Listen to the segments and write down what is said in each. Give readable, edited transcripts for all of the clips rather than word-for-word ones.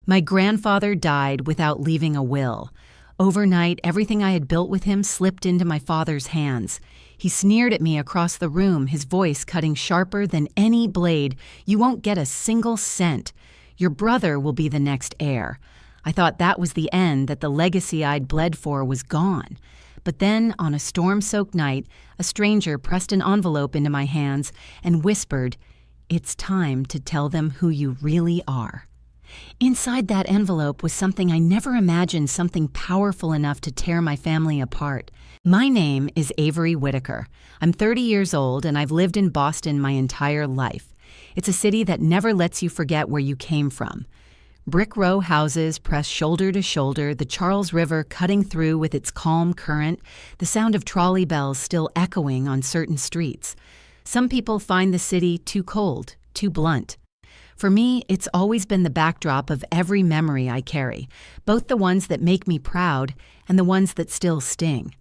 My grandfather died without leaving a will. Overnight, everything I had built with him slipped into my father's hands. He sneered at me across the room, his voice cutting sharper than any blade. "You won't get a single cent. Your brother will be the next heir." I thought that was the end, that the legacy I'd bled for was gone. But then, on a storm-soaked night, a stranger pressed an envelope into my hands and whispered, "It's time to tell them who you really are." Inside that envelope was something I never imagined, something powerful enough to tear my family apart. My name is Avery Whitaker. I'm 30 years old and I've lived in Boston my entire life. It's a city that never lets you forget where you came from. Brick row houses press shoulder to shoulder, the Charles River cutting through with its calm current, the sound of trolley bells still echoing on certain streets. Some people find the city too cold, too blunt. For me, it's always been the backdrop of every memory I carry, both the ones that make me proud and the ones that still sting.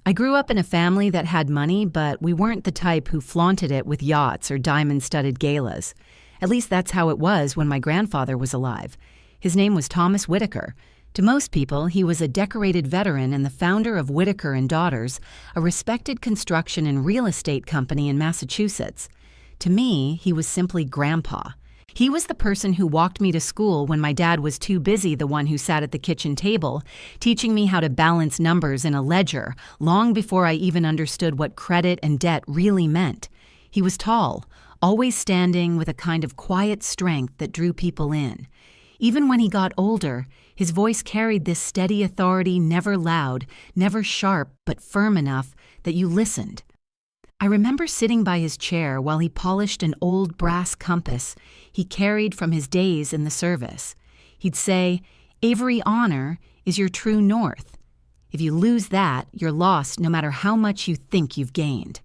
I grew up in a family that had money, but we weren't the type who flaunted it with yachts or diamond-studded galas. At least that's how it was when my grandfather was alive. His name was Thomas Whitaker. To most people, he was a decorated veteran and the founder of Whitaker and Daughters, a respected construction and real estate company in Massachusetts. To me, he was simply Grandpa. He was the person who walked me to school when my dad was too busy, the one who sat at the kitchen table, teaching me how to balance numbers in a ledger, long before I even understood what credit and debt really meant. He was tall, always standing with a kind of quiet strength that drew people in. Even when he got older, his voice carried this steady authority, never loud, never sharp, but firm enough that you listened. I remember sitting by his chair while he polished an old brass compass he carried from his days in the service. He'd say, "Avery, honor is your true north. If you lose that, you're lost no matter how much you think you've gained."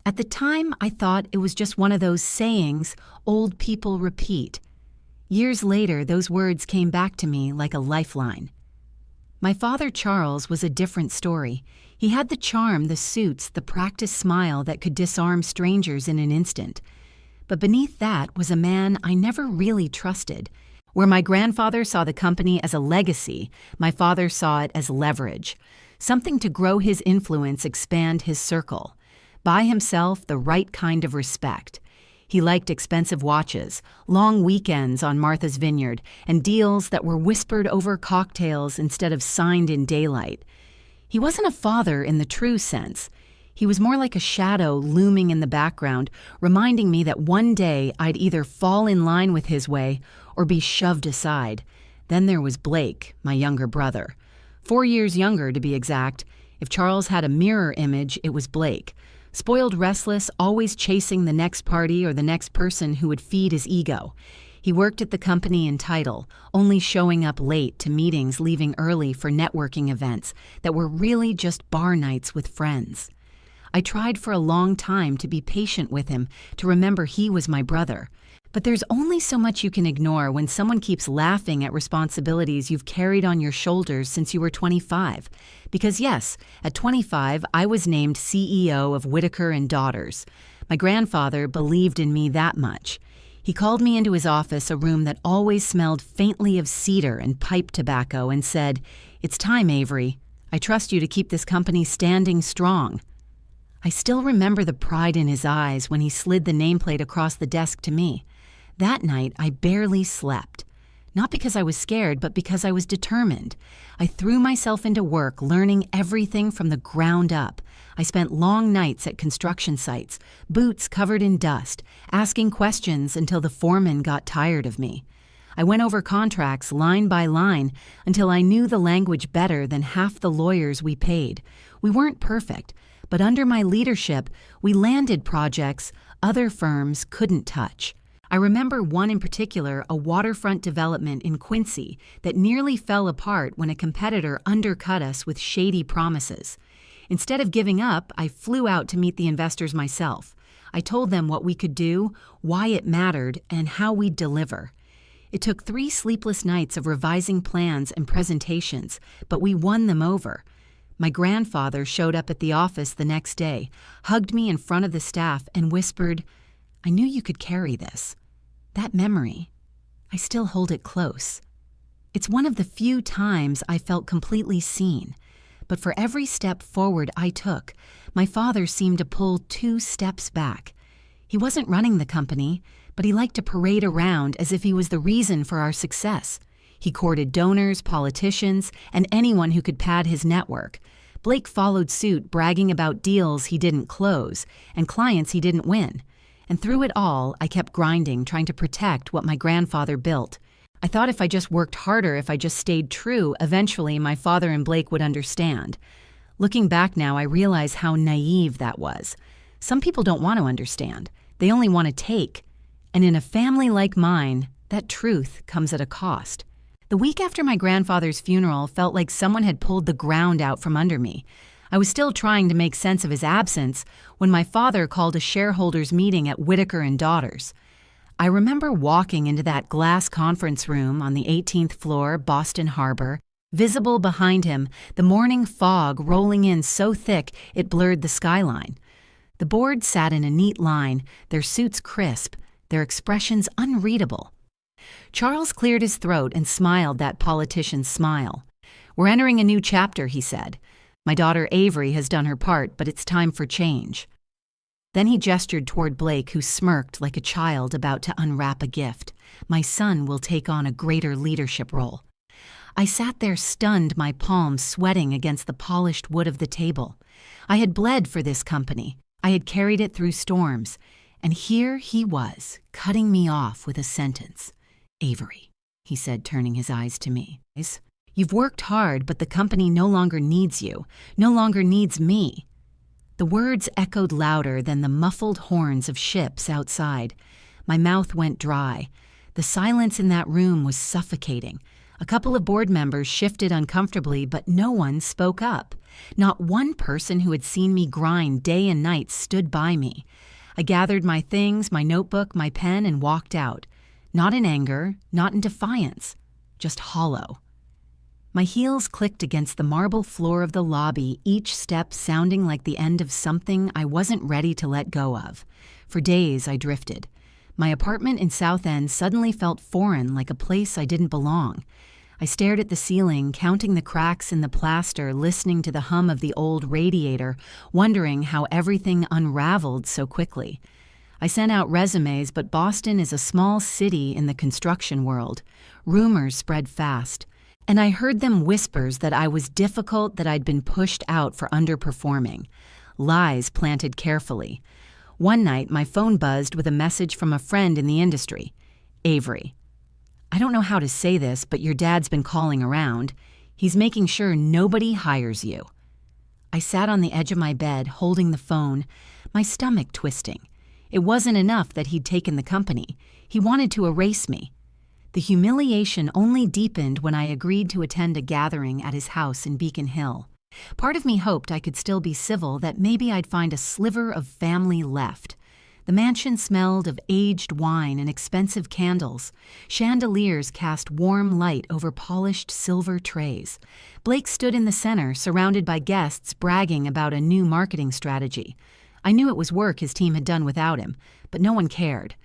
At the time, I thought it was just one of those sayings old people repeat. Years later, those words came back to me like a lifeline. My father, Charles, was a different story. He had the charm, the suits, the practiced smile that could disarm strangers in an instant. But beneath that was a man I never really trusted. Where my grandfather saw the company as a legacy, my father saw it as leverage, something to grow his influence, expand his circle. Buy himself the right kind of respect. He liked expensive watches, long weekends on Martha's Vineyard, and deals that were whispered over cocktails instead of signed in daylight. He wasn't a father in the true sense. He was more like a shadow looming in the background, reminding me that one day I'd either fall in line with his way or be shoved aside. Then there was Blake, my younger brother. 4 years younger, to be exact. If Charles had a mirror image, it was Blake. Spoiled restless, always chasing the next party or the next person who would feed his ego. He worked at the company in title, only showing up late to meetings, leaving early for networking events that were really just bar nights with friends. I tried for a long time to be patient with him, to remember he was my brother. But there's only so much you can ignore when someone keeps laughing at responsibilities you've carried on your shoulders since you were 25. Because yes, at 25, I was named CEO of Whitaker and Daughters. My grandfather believed in me that much. He called me into his office, a room that always smelled faintly of cedar and pipe tobacco, and said, "It's time, Avery. I trust you to keep this company standing strong." I still remember the pride in his eyes when he slid the nameplate across the desk to me. That night, I barely slept. Not because I was scared, but because I was determined. I threw myself into work, learning everything from the ground up. I spent long nights at construction sites, boots covered in dust, asking questions until the foreman got tired of me. I went over contracts line by line until I knew the language better than half the lawyers we paid. We weren't perfect, but under my leadership, we landed projects other firms couldn't touch. I remember one in particular, a waterfront development in Quincy that nearly fell apart when a competitor undercut us with shady promises. Instead of giving up, I flew out to meet the investors myself. I told them what we could do, why it mattered, and how we'd deliver. It took 3 sleepless nights of revising plans and presentations, but we won them over. My grandfather showed up at the office the next day, hugged me in front of the staff, and whispered, "I knew you could carry this." That memory, I still hold it close. It's one of the few times I felt completely seen. But for every step forward I took, my father seemed to pull 2 steps back. He wasn't running the company, but he liked to parade around as if he was the reason for our success. He courted donors, politicians, and anyone who could pad his network. Blake followed suit, bragging about deals he didn't close and clients he didn't win. And through it all, I kept grinding, trying to protect what my grandfather built. I thought if I just worked harder, if I just stayed true, eventually my father and Blake would understand. Looking back now, I realize how naive that was. Some people don't want to understand. They only want to take. And in a family like mine, that truth comes at a cost. The week after my grandfather's funeral felt like someone had pulled the ground out from under me. I was still trying to make sense of his absence when my father called a shareholders meeting at Whitaker and Daughters. I remember walking into that glass conference room on the 18th floor, Boston Harbor, visible behind him, the morning fog rolling in so thick it blurred the skyline. The board sat in a neat line, their suits crisp, their expressions unreadable. Charles cleared his throat and smiled that politician's smile. "We're entering a new chapter," he said. "My daughter Avery has done her part, but it's time for change." Then he gestured toward Blake, who smirked like a child about to unwrap a gift. "My son will take on a greater leadership role." I sat there stunned, my palms sweating against the polished wood of the table. I had bled for this company. I had carried it through storms. And here he was, cutting me off with a sentence. "Avery," he said, turning his eyes to me. "You've worked hard, but the company no longer needs you, no longer needs me." The words echoed louder than the muffled horns of ships outside. My mouth went dry. The silence in that room was suffocating. A couple of board members shifted uncomfortably, but no one spoke up. Not one person who had seen me grind day and night stood by me. I gathered my things, my notebook, my pen, and walked out. Not in anger, not in defiance, just hollow. My heels clicked against the marble floor of the lobby, each step sounding like the end of something I wasn't ready to let go of. For days I drifted. My apartment in South End suddenly felt foreign, like a place I didn't belong. I stared at the ceiling, counting the cracks in the plaster, listening to the hum of the old radiator, wondering how everything unraveled so quickly. I sent out resumes, but Boston is a small city in the construction world. Rumors spread fast, and I heard them whispers that I was difficult, that I'd been pushed out for underperforming. Lies planted carefully. One night, my phone buzzed with a message from a friend in the industry. "Avery, I don't know how to say this, but your dad's been calling around. He's making sure nobody hires you." I sat on the edge of my bed, holding the phone, my stomach twisting. It wasn't enough that he'd taken the company. He wanted to erase me. The humiliation only deepened when I agreed to attend a gathering at his house in Beacon Hill. Part of me hoped I could still be civil, that maybe I'd find a sliver of family left. The mansion smelled of aged wine and expensive candles. Chandeliers cast warm light over polished silver trays. Blake stood in the center, surrounded by guests bragging about a new marketing strategy. I knew it was work his team had done without him, but no one cared.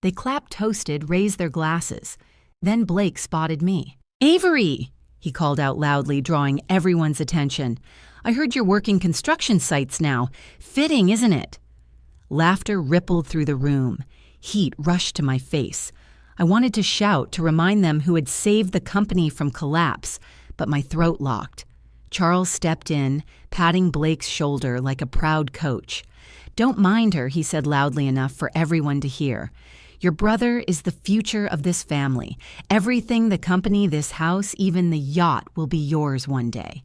They clapped, toasted, raised their glasses. Then Blake spotted me. "Avery!" he called out loudly, drawing everyone's attention. "I heard you're working construction sites now. Fitting, isn't it?" Laughter rippled through the room. Heat rushed to my face. I wanted to shout, to remind them who had saved the company from collapse, but my throat locked. Charles stepped in, patting Blake's shoulder like a proud coach. "Don't mind her," he said loudly enough for everyone to hear. "Your brother is the future of this family. Everything, the company, this house, even the yacht will be yours one day."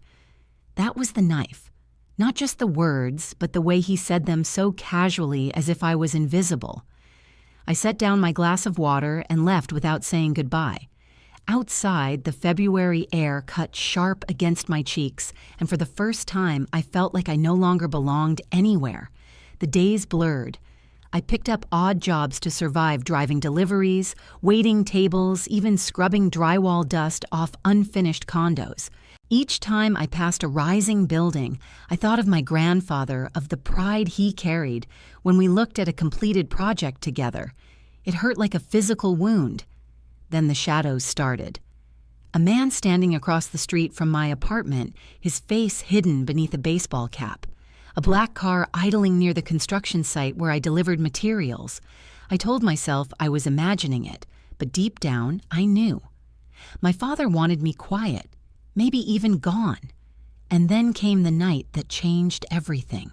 That was the knife. Not just the words, but the way he said them so casually, as if I was invisible. I set down my glass of water and left without saying goodbye. Outside, the February air cut sharp against my cheeks, and for the first time, I felt like I no longer belonged anywhere. The days blurred. I picked up odd jobs to survive, driving deliveries, waiting tables, even scrubbing drywall dust off unfinished condos. Each time I passed a rising building, I thought of my grandfather, of the pride he carried when we looked at a completed project together. It hurt like a physical wound. Then the shadows started. A man standing across the street from my apartment, his face hidden beneath a baseball cap. A black car idling near the construction site where I delivered materials. I told myself I was imagining it, but deep down, I knew. My father wanted me quiet, maybe even gone. And then came the night that changed everything.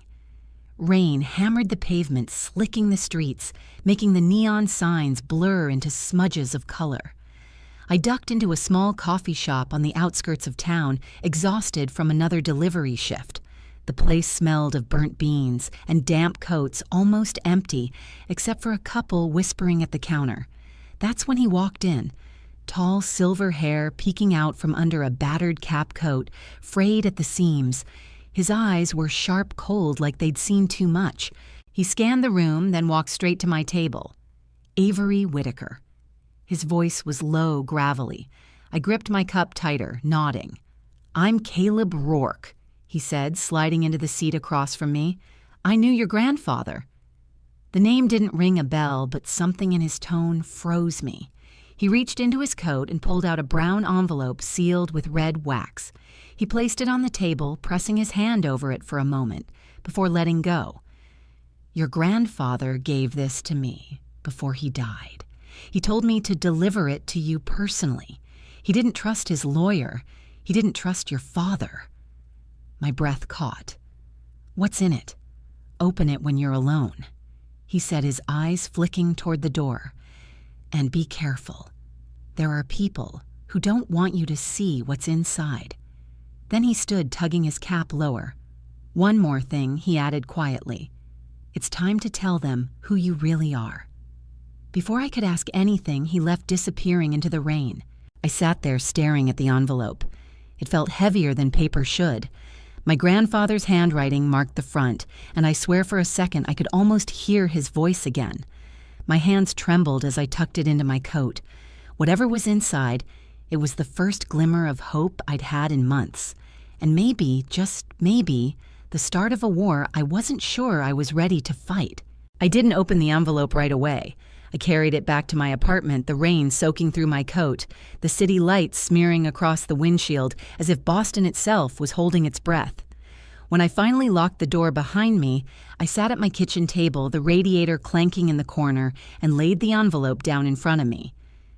Rain hammered the pavement, slicking the streets, making the neon signs blur into smudges of color. I ducked into a small coffee shop on the outskirts of town, exhausted from another delivery shift. The place smelled of burnt beans and damp coats, almost empty, except for a couple whispering at the counter. That's when he walked in. Tall silver hair peeking out from under a battered cap coat, frayed at the seams. His eyes were sharp cold like they'd seen too much. He scanned the room, then walked straight to my table. Avery Whitaker. His voice was low, gravelly. I gripped my cup tighter, nodding. "I'm Caleb Rourke," he said, sliding into the seat across from me. "I knew your grandfather." The name didn't ring a bell, but something in his tone froze me. He reached into his coat and pulled out a brown envelope sealed with red wax. He placed it on the table, pressing his hand over it for a moment, before letting go. "Your grandfather gave this to me before he died. He told me to deliver it to you personally. He didn't trust his lawyer. He didn't trust your father." My breath caught. "What's in it?" "Open it when you're alone," he said, his eyes flicking toward the door. "And be careful. There are people who don't want you to see what's inside." Then he stood, tugging his cap lower. "One more thing," he added quietly. "It's time to tell them who you really are." Before I could ask anything, he left, disappearing into the rain. I sat there staring at the envelope. It felt heavier than paper should. My grandfather's handwriting marked the front, and I swear for a second I could almost hear his voice again. My hands trembled as I tucked it into my coat. Whatever was inside, it was the first glimmer of hope I'd had in months. And maybe, just maybe, the start of a war I wasn't sure I was ready to fight. I didn't open the envelope right away. I carried it back to my apartment, the rain soaking through my coat, the city lights smearing across the windshield as if Boston itself was holding its breath. When I finally locked the door behind me, I sat at my kitchen table, the radiator clanking in the corner, and laid the envelope down in front of me.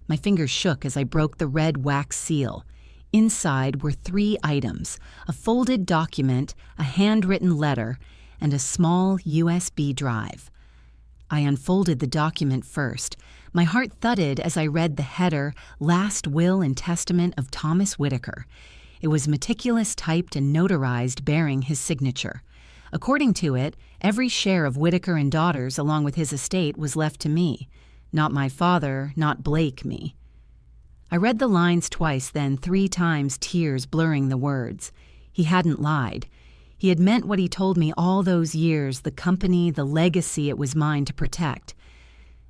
My fingers shook as I broke the red wax seal. Inside were 3 items: a folded document, a handwritten letter, and a small USB drive. I unfolded the document first. My heart thudded as I read the header, "Last Will and Testament of Thomas Whitaker." It was meticulous, typed and notarized, bearing his signature. According to it, every share of Whitaker and Daughters along with his estate was left to me. Not my father, not Blake me. I read the lines twice, then 3 times, tears blurring the words. He hadn't lied. He had meant what he told me all those years, the company, the legacy it was mine to protect.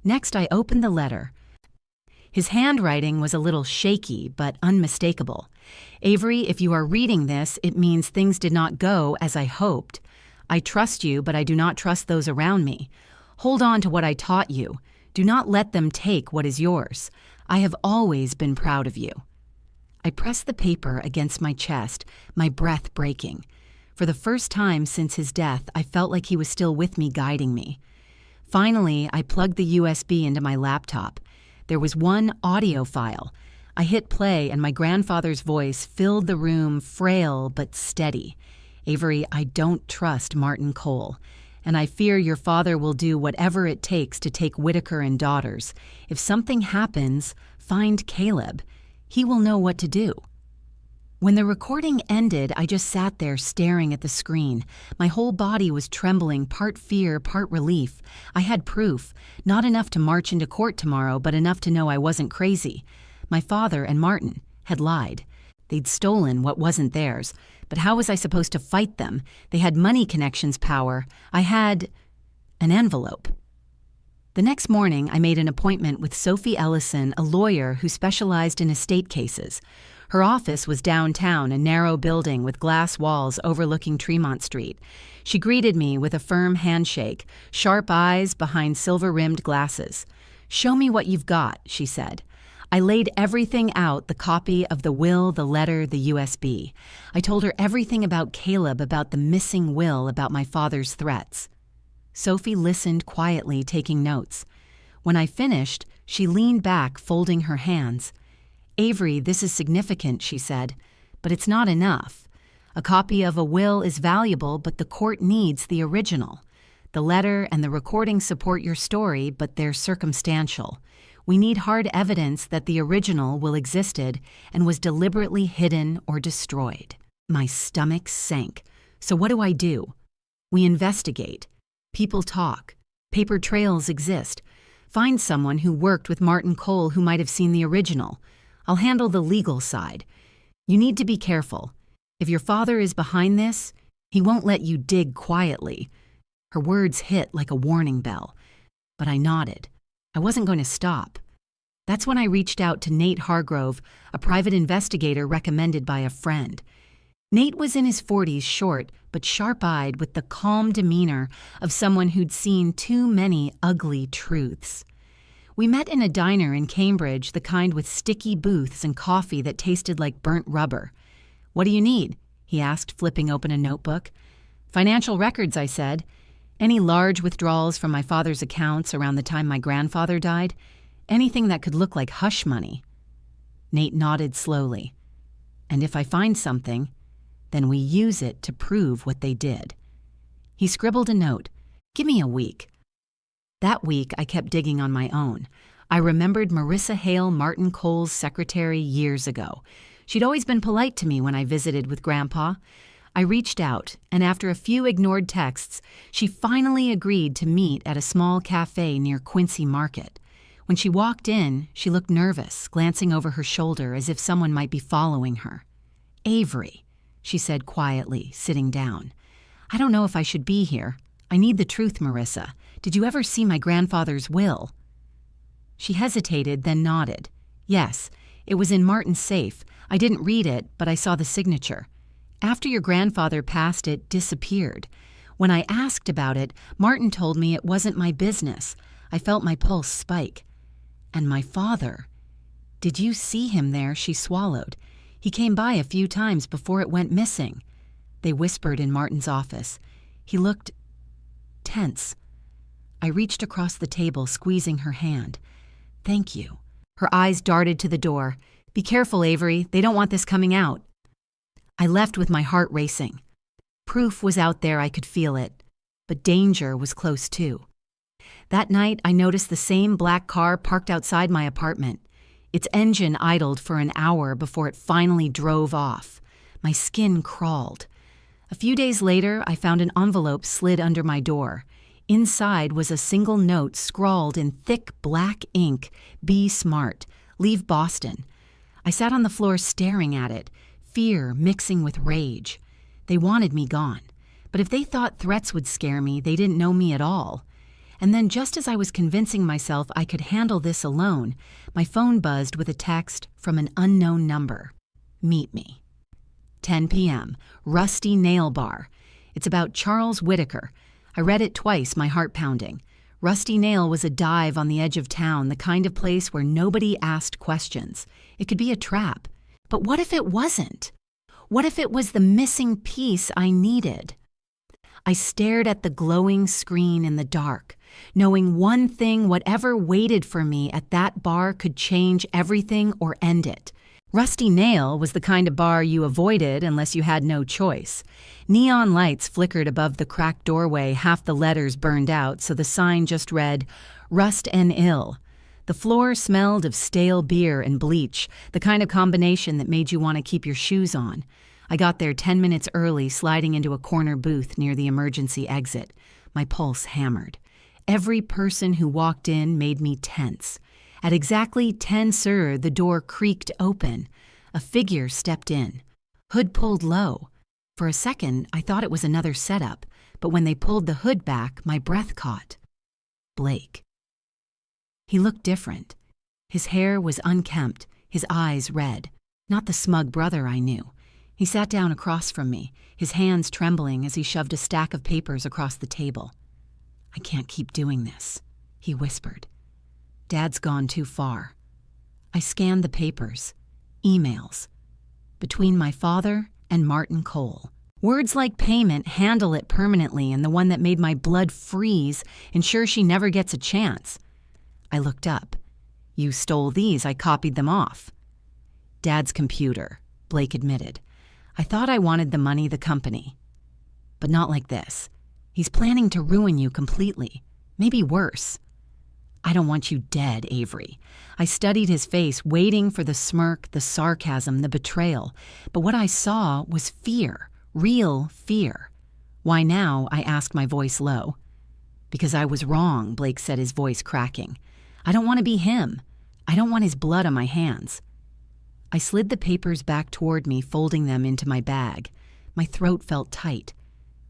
Next, I opened the letter. His handwriting was a little shaky, but unmistakable. "Avery, if you are reading this, it means things did not go as I hoped. I trust you, but I do not trust those around me. Hold on to what I taught you. Do not let them take what is yours. I have always been proud of you." I pressed the paper against my chest, my breath breaking. For the first time since his death, I felt like he was still with me, guiding me. Finally, I plugged the USB into my laptop. There was one audio file. I hit play, and my grandfather's voice filled the room, frail but steady. "Avery, I don't trust Martin Cole, and I fear your father will do whatever it takes to take Whitaker and Daughters. If something happens, find Caleb. He will know what to do." When the recording ended, I just sat there staring at the screen. My whole body was trembling, part fear, part relief. I had proof, not enough to march into court tomorrow, but enough to know I wasn't crazy. My father and Martin had lied. They'd stolen what wasn't theirs. But how was I supposed to fight them? They had money connections power. I had an envelope. The next morning, I made an appointment with Sophie Ellison, a lawyer who specialized in estate cases. Her office was downtown, a narrow building with glass walls overlooking Tremont Street. She greeted me with a firm handshake, sharp eyes behind silver-rimmed glasses. "Show me what you've got," she said. I laid everything out, the copy of the will, the letter, the USB. I told her everything about Caleb, about the missing will, about my father's threats. Sophie listened quietly, taking notes. When I finished, she leaned back, folding her hands. "Avery, this is significant," she said, "but it's not enough. A copy of a will is valuable, but the court needs the original. The letter and the recording support your story, but they're circumstantial. We need hard evidence that the original will existed and was deliberately hidden or destroyed." My stomach sank. So what do I do? We investigate. People talk. Paper trails exist. Find someone who worked with Martin Cole who might have seen the original. I'll handle the legal side. You need to be careful. If your father is behind this, he won't let you dig quietly. Her words hit like a warning bell. But I nodded. I wasn't going to stop. That's when I reached out to Nate Hargrove, a private investigator recommended by a friend. Nate was in his 40s, short but sharp-eyed, with the calm demeanor of someone who'd seen too many ugly truths. We met in a diner in Cambridge, the kind with sticky booths and coffee that tasted like burnt rubber. "What do you need?" he asked, flipping open a notebook. "Financial records," I said. "Any large withdrawals from my father's accounts around the time my grandfather died? Anything that could look like hush money." Nate nodded slowly. "And if I find something, then we use it to prove what they did." He scribbled a note. "Give me a week." That week, I kept digging on my own. I remembered Marissa Hale, Martin Cole's secretary, years ago. She'd always been polite to me when I visited with Grandpa. I reached out, and after a few ignored texts, she finally agreed to meet at a small cafe near Quincy Market. When she walked in, she looked nervous, glancing over her shoulder as if someone might be following her. "Avery," she said quietly, sitting down. "I don't know if I should be here. I need the truth, Marissa. Did you ever see my grandfather's will?" She hesitated, then nodded. "Yes, it was in Martin's safe. I didn't read it, but I saw the signature. After your grandfather passed, it disappeared. When I asked about it, Martin told me it wasn't my business. I felt my pulse spike. And my father. Did you see him there?" She swallowed. "He came by a few times before it went missing." They whispered in Martin's office. He looked tense. I reached across the table, squeezing her hand. "Thank you." Her eyes darted to the door. "Be careful, Avery. They don't want this coming out." I left with my heart racing. Proof was out there, I could feel it. But danger was close too. That night, I noticed the same black car parked outside my apartment. Its engine idled for an hour before it finally drove off. My skin crawled. A few days later, I found an envelope slid under my door. Inside was a single note scrawled in thick black ink, "Be smart. Leave Boston." I sat on the floor staring at it, fear mixing with rage. They wanted me gone. But if they thought threats would scare me, they didn't know me at all. And then just as I was convincing myself I could handle this alone, my phone buzzed with a text from an unknown number. "Meet me. 10 p.m., Rusty Nail Bar. It's about Charles Whitaker." I read it twice, my heart pounding. Rusty Nail was a dive on the edge of town, the kind of place where nobody asked questions. It could be a trap. But what if it wasn't? What if it was the missing piece I needed? I stared at the glowing screen in the dark, knowing one thing: whatever waited for me at that bar could change everything or end it. Rusty Nail was the kind of bar you avoided unless you had no choice. Neon lights flickered above the cracked doorway, half the letters burned out, so the sign just read, "Rust and Ill." The floor smelled of stale beer and bleach, the kind of combination that made you want to keep your shoes on. I got there 10 minutes early, sliding into a corner booth near the emergency exit. My pulse hammered. Every person who walked in made me tense. At exactly 10 sur, the door creaked open. A figure stepped in. Hood pulled low. For a second, I thought it was another setup, but when they pulled the hood back, my breath caught. Blake. He looked different. His hair was unkempt, his eyes red. Not the smug brother I knew. He sat down across from me, his hands trembling as he shoved a stack of papers across the table. "I can't keep doing this," he whispered. "Dad's gone too far." I scanned the papers, emails, between my father and Martin Cole. Words like payment, handle it permanently, and the one that made my blood freeze, ensure she never gets a chance. I looked up. You stole these, I copied them off. Dad's computer, Blake admitted. I thought I wanted the money, the company. But not like this. He's planning to ruin you completely. Maybe worse. I don't want you dead, Avery. I studied his face, waiting for the smirk, the sarcasm, the betrayal. But what I saw was fear, real fear. Why now? I asked, my voice low. Because I was wrong, Blake said, his voice cracking. I don't want to be him. I don't want his blood on my hands. I slid the papers back toward me, folding them into my bag. My throat felt tight.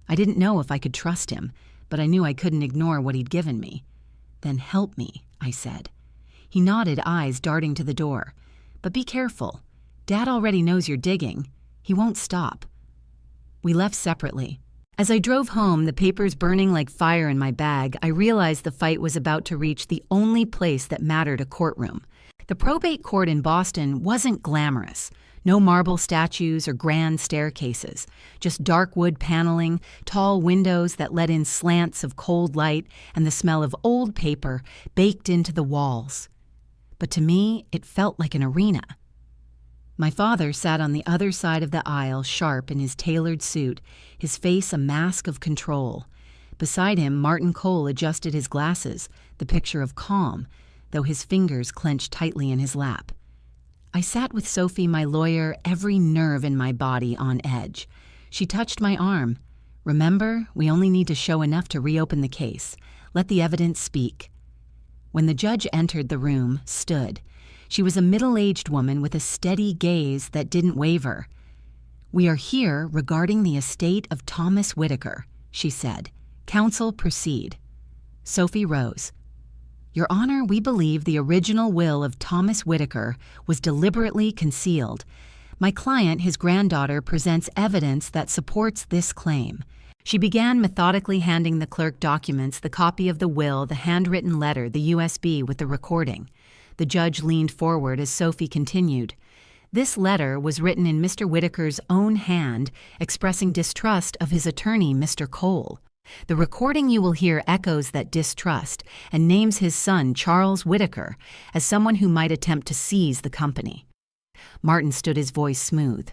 I didn't know if I could trust him, but I knew I couldn't ignore what he'd given me. Then help me, I said. He nodded, eyes darting to the door. But be careful. Dad already knows you're digging. He won't stop. We left separately. As I drove home, the papers burning like fire in my bag, I realized the fight was about to reach the only place that mattered, a courtroom. The probate court in Boston wasn't glamorous. No marble statues or grand staircases, just dark wood paneling, tall windows that let in slants of cold light, and the smell of old paper baked into the walls. But to me, it felt like an arena. My father sat on the other side of the aisle, sharp in his tailored suit, his face a mask of control. Beside him, Martin Cole adjusted his glasses, the picture of calm, though his fingers clenched tightly in his lap. I sat with Sophie, my lawyer, every nerve in my body on edge. She touched my arm. Remember, we only need to show enough to reopen the case. Let the evidence speak. When the judge entered the room, stood. She was a middle-aged woman with a steady gaze that didn't waver. We are here regarding the estate of Thomas Whitaker, she said. Counsel, proceed. Sophie rose. Your Honor, we believe the original will of Thomas Whitaker was deliberately concealed. My client, his granddaughter, presents evidence that supports this claim. She began methodically handing the clerk documents, the copy of the will, the handwritten letter, the USB with the recording. The judge leaned forward as Sophie continued. This letter was written in Mr. Whitaker's own hand, expressing distrust of his attorney, Mr. Cole. The recording you will hear echoes that distrust and names his son, Charles Whitaker, as someone who might attempt to seize the company. Martin stood, his voice smooth.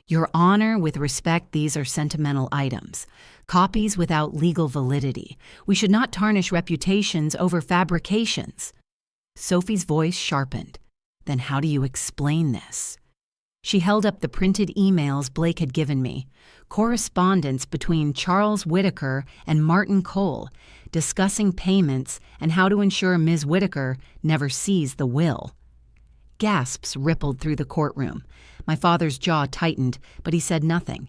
Your Honor, with respect, these are sentimental items, copies without legal validity. We should not tarnish reputations over fabrications. Sophie's voice sharpened. Then how do you explain this? She held up the printed emails Blake had given me, correspondence between Charles Whitaker and Martin Cole, discussing payments and how to ensure Ms. Whitaker never sees the will. Gasps rippled through the courtroom. My father's jaw tightened, but he said nothing.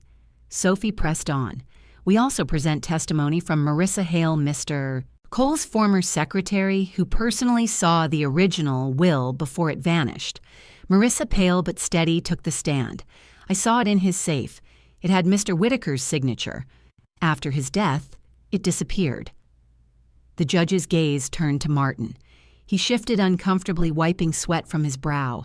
Sophie pressed on. We also present testimony from Marissa Hale, Mr. Cole's former secretary, who personally saw the original will before it vanished. Marissa, pale but steady, took the stand. I saw it in his safe. It had Mr. Whitaker's signature. After his death, it disappeared. The judge's gaze turned to Martin. He shifted uncomfortably, wiping sweat from his brow.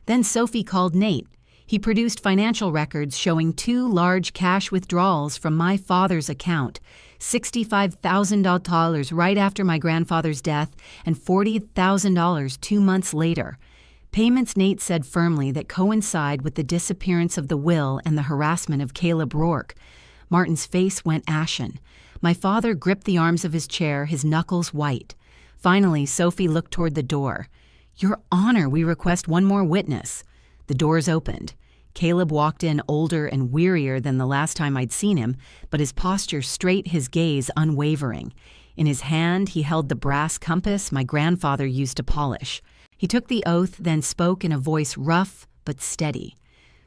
Then Sophie called Nate. He produced financial records showing 2 large cash withdrawals from my father's account, $65,000 right after my grandfather's death and $40,000 2 months later. Payments, Nate said firmly, that coincide with the disappearance of the will and the harassment of Caleb Rourke. Martin's face went ashen. My father gripped the arms of his chair, his knuckles white. Finally, Sophie looked toward the door. Your Honor, we request one more witness. The doors opened. Caleb walked in, older and wearier than the last time I'd seen him, but his posture straight, his gaze unwavering. In his hand, he held the brass compass my grandfather used to polish. He took the oath, then spoke in a voice rough but steady.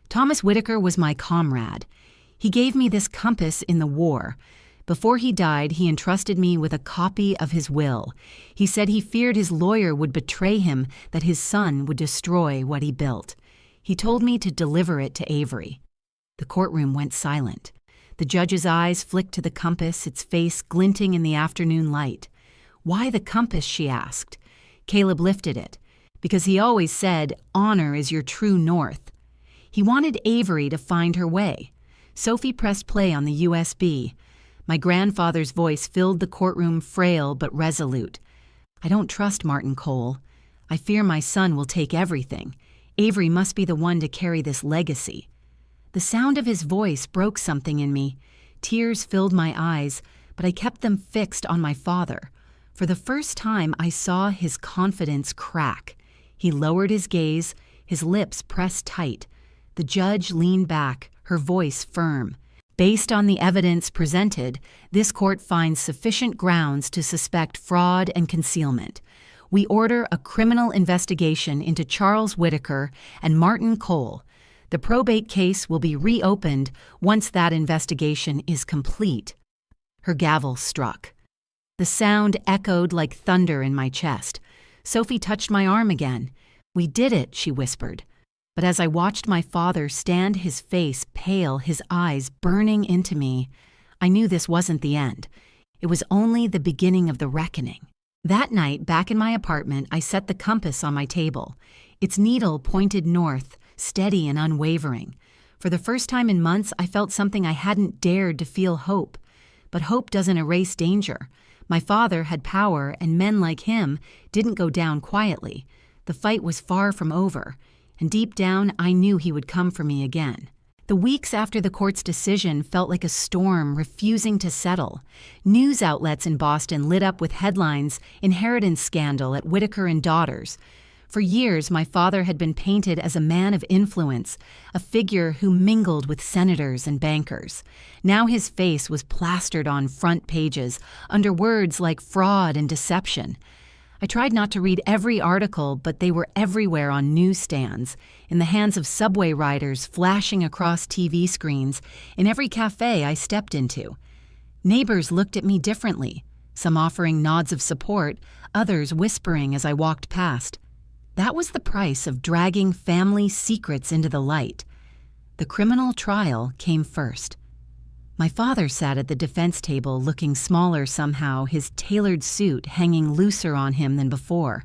Thomas Whitaker was my comrade. He gave me this compass in the war. Before he died, he entrusted me with a copy of his will. He said he feared his lawyer would betray him, that his son would destroy what he built. He told me to deliver it to Avery. The courtroom went silent. The judge's eyes flicked to the compass, its face glinting in the afternoon light. Why the compass, she asked. Caleb lifted it. because he always said honor is your true north. He wanted Avery to find her way. Sophie pressed play on the USB. My grandfather's voice filled the courtroom, frail but resolute. I don't trust Martin Cole. I fear my son will take everything. Avery must be the one to carry this legacy. The sound of his voice broke something in me. Tears filled my eyes, but I kept them fixed on my father. For the first time, I saw his confidence crack. He lowered his gaze, his lips pressed tight. The judge leaned back, her voice firm. Based on the evidence presented, this court finds sufficient grounds to suspect fraud and concealment. We order a criminal investigation into Charles Whitaker and Martin Cole. The probate case will be reopened once that investigation is complete. Her gavel struck. The sound echoed like thunder in my chest. Sophie touched my arm again. "We did it," she whispered. But as I watched my father stand, his face pale, his eyes burning into me, I knew this wasn't the end. It was only the beginning of the reckoning. That night, back in my apartment, I set the compass on my table. Its needle pointed north, steady and unwavering. For the first time in months, I felt something I hadn't dared to feel: hope. But hope doesn't erase danger. My father had power, and men like him didn't go down quietly. The fight was far from over, and deep down, I knew he would come for me again. The weeks after the court's decision felt like a storm refusing to settle. News outlets in Boston lit up with headlines, "Inheritance Scandal at Whitaker and Daughters." For years, my father had been painted as a man of influence, a figure who mingled with senators and bankers. Now his face was plastered on front pages, under words like fraud and deception. I tried not to read every article, but they were everywhere on newsstands, in the hands of subway riders flashing across TV screens, in every cafe I stepped into. Neighbors looked at me differently, some offering nods of support, others whispering as I walked past. That was the price of dragging family secrets into the light. The criminal trial came first. My father sat at the defense table, looking smaller somehow, his tailored suit hanging looser on him than before.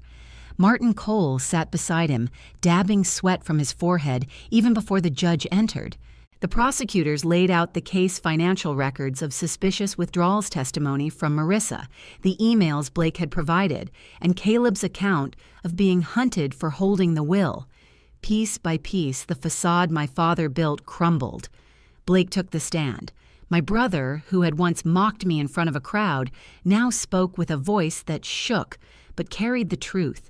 Martin Cole sat beside him, dabbing sweat from his forehead even before the judge entered. The prosecutors laid out the case financial records of suspicious withdrawals testimony from Marissa, the emails Blake had provided, and Caleb's account of being hunted for holding the will. Piece by piece, the facade my father built crumbled. Blake took the stand. My brother, who had once mocked me in front of a crowd, now spoke with a voice that shook, but carried the truth.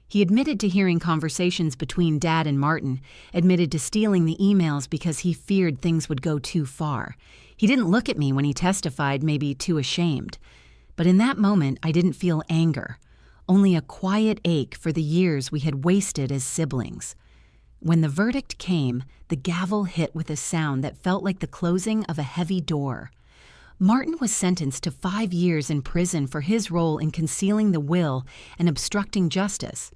He admitted to hearing conversations between Dad and Martin, admitted to stealing the emails because he feared things would go too far. He didn't look at me when he testified, maybe too ashamed. But in that moment, I didn't feel anger, only a quiet ache for the years we had wasted as siblings. When the verdict came, the gavel hit with a sound that felt like the closing of a heavy door. Martin was sentenced to 5 years in prison for his role in concealing the will and obstructing justice.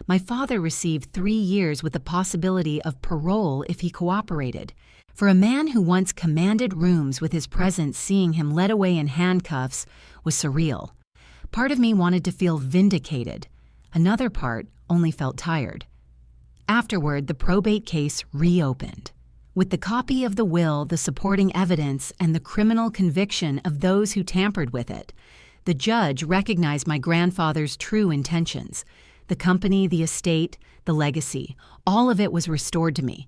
My father received 3 years with the possibility of parole if he cooperated. For a man who once commanded rooms with his presence, seeing him led away in handcuffs was surreal. Part of me wanted to feel vindicated. Another part only felt tired. Afterward, the probate case reopened. With the copy of the will, the supporting evidence, and the criminal conviction of those who tampered with it, the judge recognized my grandfather's true intentions. The company, the estate, the legacy, all of it was restored to me.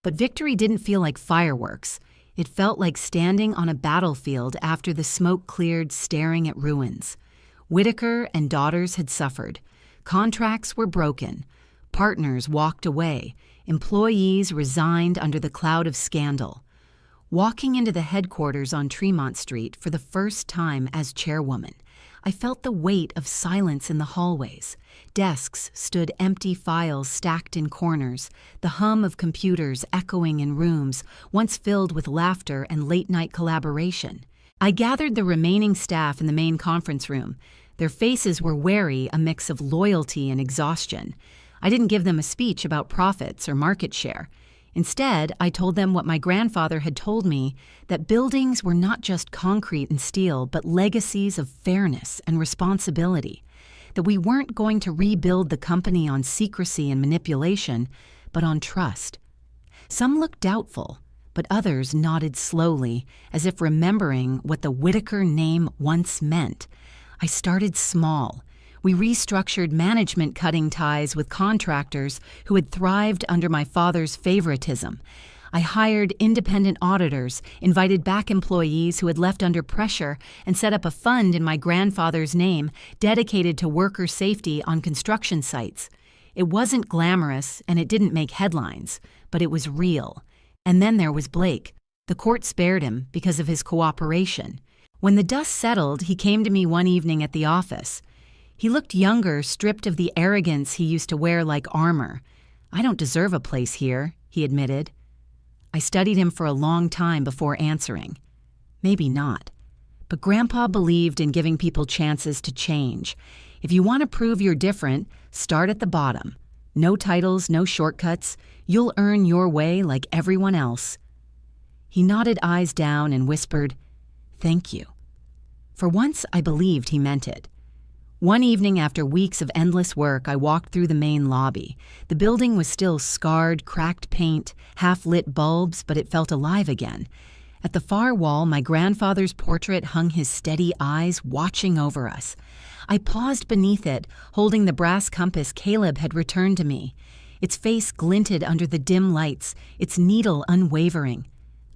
But victory didn't feel like fireworks. It felt like standing on a battlefield after the smoke cleared, staring at ruins. Whitaker and Daughters had suffered. Contracts were broken. Partners walked away. Employees resigned under the cloud of scandal. Walking into the headquarters on Tremont Street for the first time as chairwoman, I felt the weight of silence in the hallways. Desks stood empty, files stacked in corners, the hum of computers echoing in rooms once filled with laughter and late-night collaboration. I gathered the remaining staff in the main conference room. Their faces were wary, a mix of loyalty and exhaustion. I didn't give them a speech about profits or market share. Instead, I told them what my grandfather had told me, that buildings were not just concrete and steel, but legacies of fairness and responsibility. that we weren't going to rebuild the company on secrecy and manipulation, but on trust. Some looked doubtful, but others nodded slowly, as if remembering what the Whitaker name once meant. I started small. We restructured management cutting ties with contractors who had thrived under my father's favoritism. I hired independent auditors, invited back employees who had left under pressure, and set up a fund in my grandfather's name dedicated to worker safety on construction sites. It wasn't glamorous and it didn't make headlines, but it was real. And then there was Blake. The court spared him because of his cooperation. When the dust settled, he came to me one evening at the office. He looked younger, stripped of the arrogance he used to wear like armor. "I don't deserve a place here," he admitted. I studied him for a long time before answering. Maybe not. But Grandpa believed in giving people chances to change. If you want to prove you're different, start at the bottom. No titles, no shortcuts. You'll earn your way like everyone else. He nodded, eyes down, and whispered, "Thank you." For once, I believed he meant it. One evening after weeks of endless work, I walked through the main lobby. The building was still scarred, cracked paint, half-lit bulbs, but it felt alive again. At the far wall, my grandfather's portrait hung his steady eyes, watching over us. I paused beneath it, holding the brass compass Caleb had returned to me. Its face glinted under the dim lights, its needle unwavering.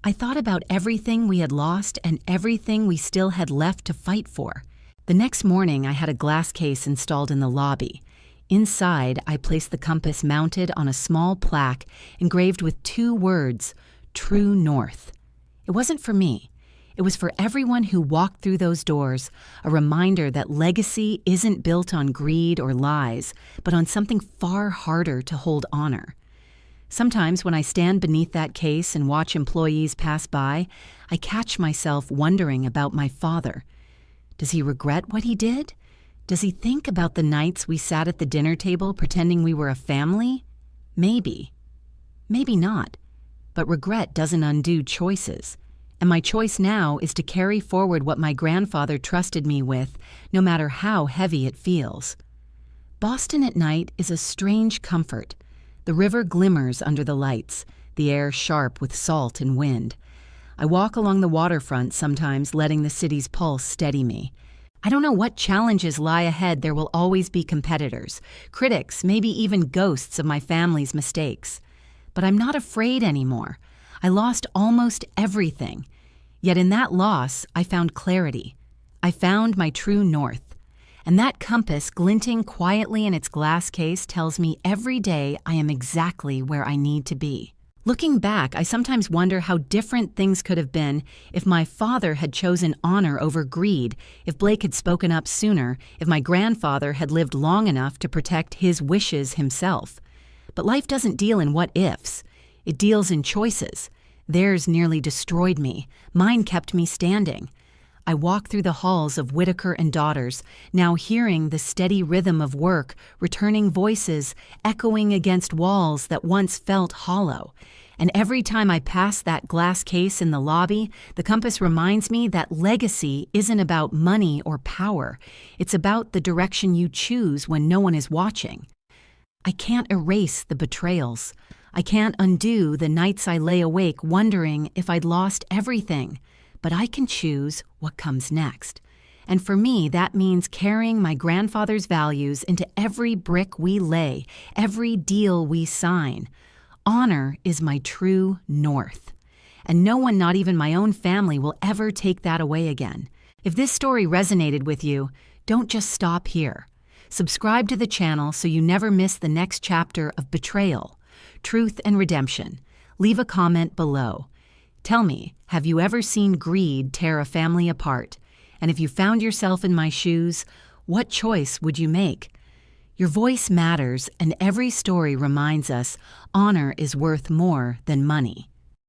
I thought about everything we had lost and everything we still had left to fight for. The next morning, I had a glass case installed in the lobby. Inside, I placed the compass mounted on a small plaque engraved with 2 words, "True North." It wasn't for me. It was for everyone who walked through those doors, a reminder that legacy isn't built on greed or lies, but on something far harder to hold honor. Sometimes when I stand beneath that case and watch employees pass by, I catch myself wondering about my father. Does he regret what he did? Does he think about the nights we sat at the dinner table pretending we were a family? Maybe. Maybe not. But regret doesn't undo choices. And my choice now is to carry forward what my grandfather trusted me with, no matter how heavy it feels. Boston at night is a strange comfort. The river glimmers under the lights, the air sharp with salt and wind. I walk along the waterfront sometimes, letting the city's pulse steady me. I don't know what challenges lie ahead. There will always be competitors, critics, maybe even ghosts of my family's mistakes. But I'm not afraid anymore. I lost almost everything. Yet in that loss, I found clarity. I found my true north. And that compass glinting quietly in its glass case tells me every day I am exactly where I need to be. Looking back, I sometimes wonder how different things could have been if my father had chosen honor over greed, if Blake had spoken up sooner, if my grandfather had lived long enough to protect his wishes himself. But life doesn't deal in what-ifs. It deals in choices. Theirs nearly destroyed me. Mine kept me standing. I walk through the halls of Whitaker and Daughters, now hearing the steady rhythm of work, returning voices, echoing against walls that once felt hollow. And every time I pass that glass case in the lobby, the compass reminds me that legacy isn't about money or power. It's about the direction you choose when no one is watching. I can't erase the betrayals. I can't undo the nights I lay awake wondering if I'd lost everything. But I can choose what comes next. And for me, that means carrying my grandfather's values into every brick we lay, every deal we sign. Honor is my true north. And no one, not even my own family, will ever take that away again. If this story resonated with you, don't just stop here. Subscribe to the channel so you never miss the next chapter of betrayal, truth, and redemption. Leave a comment below. Tell me, have you ever seen greed tear a family apart? And if you found yourself in my shoes, what choice would you make? Your voice matters, and every story reminds us honor is worth more than money.